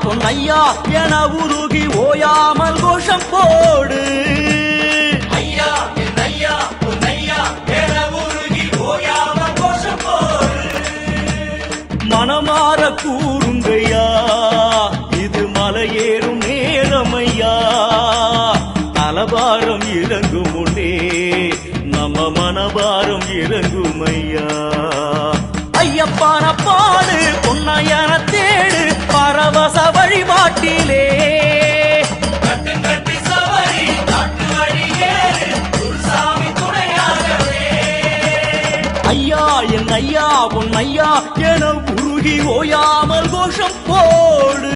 பொன்னையா என உருகி ஓயாமல் கோஷம் போடு. ஐயா என் ஐயா பொன்னையா என உருகி ஓயாமல் கோஷம் போடு. மனமாற கூறுங்கையா இது மலையேறும் நேரமையா. அலபாரம் இறங்கும் முன்னே நம்ம மனபாரம் இறங்குமையா. ஐயப்பான பாடு பொன்னையான தேடு பரவச வழிபாட்டிலே. கட்டி சவரி காட்டு வழியேறு குருசாமி துணையாகவே. ஐயா என் ஐயா பொன்னையா என உருகி ஓயாமல் கோஷம் போடு.